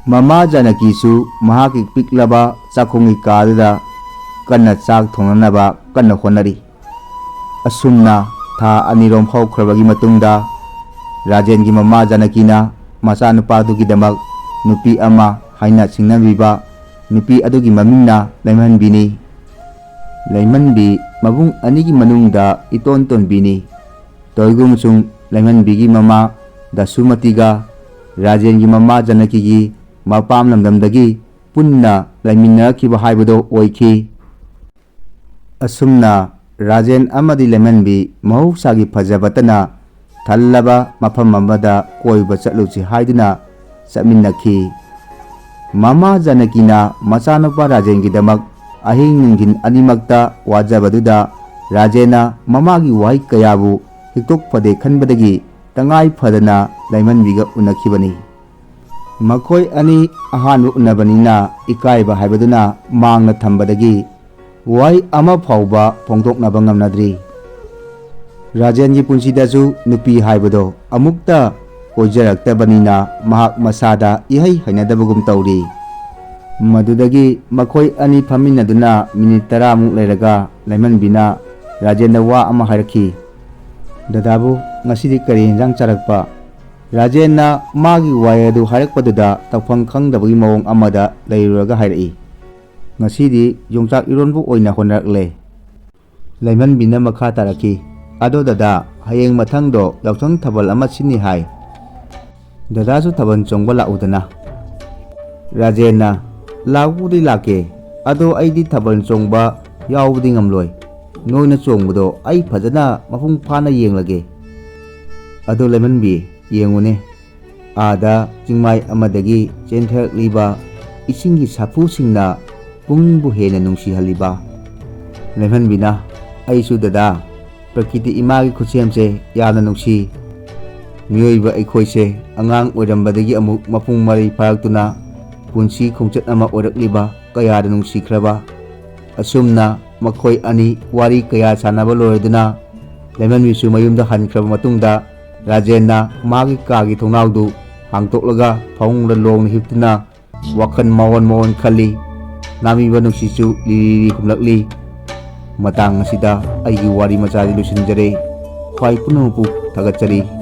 ꯃꯃꯥ ꯖꯥꯅꯀꯤꯁꯨ ꯃꯍꯥꯛꯀꯤ ꯄꯤꯛꯂꯕ ꯆꯥꯛꯈꯨꯝꯒꯤ ꯀꯥꯗꯨꯗ ꯀꯟꯅ ꯆꯥꯛ ꯊꯣꯡꯅꯅꯕ ꯀꯟꯅ ꯍꯣꯠꯅꯔꯤ꯫ ꯑꯁꯨꯝꯅ ꯊꯥ 2ꯔꯣꯝ ꯍꯧꯈ꯭ꯔꯕꯒꯤ ꯃꯇꯨꯡꯗ ꯔꯥꯖꯦꯟꯒꯤ ꯃꯃꯥ ꯖꯥꯅꯀꯤꯅ ꯃꯆꯥꯅꯨꯄꯥꯗꯨꯒꯤꯗꯃꯛ ꯅꯨꯄꯤ ꯑꯃ ꯍꯥꯏꯅ ꯁꯤꯡꯅꯕꯤꯕ ꯅꯨꯄꯤ ꯑꯗꯨꯒꯤ ꯃꯃꯤꯡꯅ ꯂꯩꯃꯟꯕꯤꯅꯤ꯫ ꯂꯩꯃꯟꯕꯤ ꯃꯕꯨꯡ 2ꯒꯤ ꯃꯅꯨꯡꯗ ꯏꯇꯣꯟ ꯇꯣꯟꯕꯤꯅꯤ꯫ ꯇꯣꯏꯒꯨꯝꯁꯨꯡ ꯂꯩꯃꯟꯕꯤꯒꯤ ꯃꯃꯥ ꯗꯁꯨꯃꯇꯤꯒ ꯔꯥꯖꯦꯟꯒꯤ ꯃꯃꯥ ꯖꯥꯅꯀꯤꯒꯤ ꯃꯄꯥꯝ ꯂꯝꯗꯝꯗꯒꯤ ꯄꯨꯟꯅ ꯂꯩꯃꯤꯟꯅꯔꯛꯈꯤꯕ ꯍꯥꯏꯕꯗꯨ ꯑꯣꯏꯈꯤ꯫ ꯑꯁꯨꯝꯅ ꯔꯥꯖꯦꯟ ꯑꯃꯗꯤ ꯂꯩꯃꯟꯕꯤ ꯃꯍꯧꯁꯥꯒꯤ ꯐꯖꯕꯇꯅ ꯊꯜꯂꯕ ꯃꯐꯝ ꯑꯃꯗ ꯀꯣꯏꯕ ꯆꯠꯂꯨꯁꯤ ꯍꯥꯏꯗꯨꯅ ꯆꯠꯃꯤꯟꯅꯈꯤ꯫ ꯃꯃꯥ ꯖꯥꯅꯀꯤꯅ ꯃꯆꯥꯅꯨꯄꯥ ꯔꯥꯖꯦꯟꯒꯤꯗꯃꯛ ꯑꯍꯤꯡ ꯅꯨꯡꯊꯤꯜ ꯑꯅꯤꯃꯛꯇ ꯋꯥꯖꯕꯗꯨꯗ ꯔꯥꯖꯦꯟꯅ ꯃꯃꯥꯒꯤ ꯋꯥꯍꯩ ꯀꯌꯥꯕꯨ ꯍꯤꯛꯇꯣꯛꯐꯗꯦ ꯈꯟꯕꯗꯒꯤ ꯇꯉꯥꯏ ꯐꯗꯅ ꯂꯩꯃꯟꯕꯤꯒ ꯎꯅꯈꯤꯕꯅꯤ꯫ ꯃꯈꯣꯏ ꯑꯅꯤ ꯑꯍꯥꯟꯕ ꯎꯅꯕꯅꯤꯅ ꯏꯀꯥꯏꯕ ꯍꯥꯏꯕꯗꯨꯅ ꯃꯥꯡꯅ ꯊꯝꯕꯗꯒꯤ ꯋꯥꯍꯩ ꯑꯃ ꯐꯥꯎꯕ ꯐꯣꯡꯗꯣꯛꯅꯕ ꯉꯝꯅꯗ꯭ꯔꯤ꯫ ꯔꯥꯖꯦꯟꯒꯤ ꯄꯨꯟꯁꯤꯗꯁꯨ ꯅꯨꯄꯤ ꯍꯥꯏꯕꯗꯣ ꯑꯃꯨꯛꯇ ꯀꯣꯏꯖꯔꯛꯇꯕꯅꯤꯅ ꯃꯍꯥꯛ ꯃꯁꯥꯗ ꯏꯍꯩ ꯍꯩꯅꯗꯕꯒꯨꯝ ꯇꯧꯔꯤ꯫ ꯃꯗꯨꯗꯒꯤ ꯃꯈꯣꯏ ꯑꯅꯤ ꯐꯝꯃꯤꯟꯅꯗꯨꯅ ꯃꯤꯅꯤꯠ 10ꯃꯨꯛ ꯂꯩꯔꯒ ꯂꯩꯃꯟꯕꯤꯅ ꯔꯥꯖꯦꯟꯗ ꯋꯥ ꯑꯃ ꯍꯥꯏꯔꯛꯈꯤ, ꯗꯗꯥꯕꯨ ꯉꯁꯤꯗꯤ ꯀꯔꯤ ꯌꯦꯟꯖꯥꯡ ꯆꯥꯔꯛꯄ? ꯔꯥꯖꯦꯟꯅ ꯃꯥꯒꯤ ꯋꯥꯍꯩ ꯑꯗꯨ ꯍꯥꯏꯔꯛꯄꯗꯨꯗ ꯇꯧꯐꯝ ꯈꯪꯗꯕꯒꯤ ꯃꯑꯣꯡ ꯑꯃꯗ ꯂꯩꯔꯨꯔꯒ ꯍꯥꯏꯔꯛꯏ, ꯉꯁꯤꯗꯤ ꯌꯣꯡꯆꯥꯛ ꯏꯔꯣꯟꯕ ꯑꯣꯏꯅ ꯍꯣꯠꯅꯔꯛꯂꯦ꯫ ꯂꯩꯃꯟꯕꯤꯅ ꯃꯈꯥ ꯇꯥꯔꯛꯈꯤ, ꯑꯗꯣ ꯗꯗꯥ, ꯍꯌꯦꯡ ꯃꯊꯪꯗꯣ ꯌꯥꯎꯁꯪ ꯊꯥꯕꯜ ꯑꯃ ꯁꯤꯟꯅꯤ ꯍꯥꯏ꯫ ꯗꯗꯥꯁꯨ ꯊꯥꯕꯜ ꯆꯣꯡꯕ ꯂꯥꯛꯎꯗꯅ꯫ ꯔꯥꯖꯦꯟꯅ ꯂꯥꯛꯄꯨꯗꯤ ꯂꯥꯛꯀꯦ, ꯑꯗꯣ ꯑꯩꯗꯤ ꯊꯥꯕꯜ ꯆꯣꯡꯕ ꯌꯥꯎꯕꯗꯤ ꯉꯝꯂꯣꯏ꯫ ꯅꯣꯏꯅ ꯆꯣꯡꯕꯗꯣ ꯑꯩ ꯐꯖꯅ ꯃꯄꯨꯡ ꯐꯥꯅ ꯌꯦꯡꯂꯒꯦ꯫ ꯑꯗꯣ ꯂꯩꯃꯟꯕꯤ ꯌꯦꯡꯉꯨꯅꯦ, ꯑꯥꯗ ꯆꯤꯡꯃꯥꯏ ꯑꯃꯗꯒꯤ ꯆꯦꯟꯊꯔꯛꯂꯤꯕ ꯏꯁꯤꯡꯒꯤ ꯁꯥꯐꯨꯁꯤꯡꯅ ꯄꯨꯡꯕꯨ ꯍꯦꯟꯅ ꯅꯨꯡꯁꯤꯍꯜꯂꯤꯕ꯫ ꯂꯩꯃꯟꯕꯤꯅ ꯑꯩꯁꯨ ꯗꯗꯥ, ꯄ꯭ꯔꯀꯤꯇꯤ ꯏꯃꯥꯒꯤ ꯈꯨꯠꯁꯦꯝꯁꯦ ꯌꯥꯝꯅ ꯅꯨꯡꯁꯤ꯫ ꯃꯤꯑꯣꯏꯕ ꯑꯩꯈꯣꯏꯁꯦ ꯑꯉꯥꯡ ꯑꯣꯏꯔꯝꯕꯗꯒꯤ ꯑꯃꯨꯛ ꯃꯄꯨꯡ ꯃꯔꯩ ꯐꯥꯔꯛꯇꯨꯅ ꯄꯨꯟꯁꯤ ꯈꯣꯡꯆꯠ ꯑꯃ ꯑꯣꯏꯔꯛꯂꯤꯕ ꯀꯌꯥꯗ ꯅꯨꯡꯁꯤꯈ꯭ꯔꯕ꯫ ꯑꯁꯨꯝꯅ ꯃꯈꯣꯏ ꯑꯅꯤ ꯋꯥꯔꯤ ꯀꯌꯥ ꯁꯥꯟꯅꯕ ꯂꯣꯏꯔꯗꯨꯅ ꯂꯩꯃꯟꯕꯤꯁꯨ ꯃꯌꯨꯝꯗ ꯍꯟꯈ꯭ꯔꯕ ꯃꯇꯨꯡꯗ ꯔꯥꯖꯦꯟꯅ ꯃꯥꯒꯤ ꯀꯥꯒꯤ ꯊꯣꯡꯅꯥꯎꯗꯨ ꯍꯥꯡꯇꯣꯛꯂꯒ ꯐꯃꯨꯡꯗ ꯂꯣꯡꯅ ꯍꯤꯞꯇꯨꯅ ꯋꯥꯈꯜ ꯃꯑꯣꯟ ꯃꯑꯣꯟ ꯈꯜꯂꯤ꯫ ꯅꯥꯃꯤꯕ ꯅꯨꯡꯁꯤꯠꯁꯨ ꯂꯤꯔꯤ ꯂꯤꯔꯤ ꯍꯨꯝꯂꯛꯂꯤ꯫ ꯃꯇꯥꯡ ꯑꯁꯤꯗ ꯑꯩꯒꯤ ꯋꯥꯔꯤ ꯃꯆꯥꯁꯤ ꯂꯣꯏꯁꯤꯟꯖꯔꯦ꯫ ꯈ꯭ꯋꯥꯏ ꯄꯨꯝꯅꯃꯛꯄꯨ ꯊꯥꯒꯠꯆꯔꯤ꯫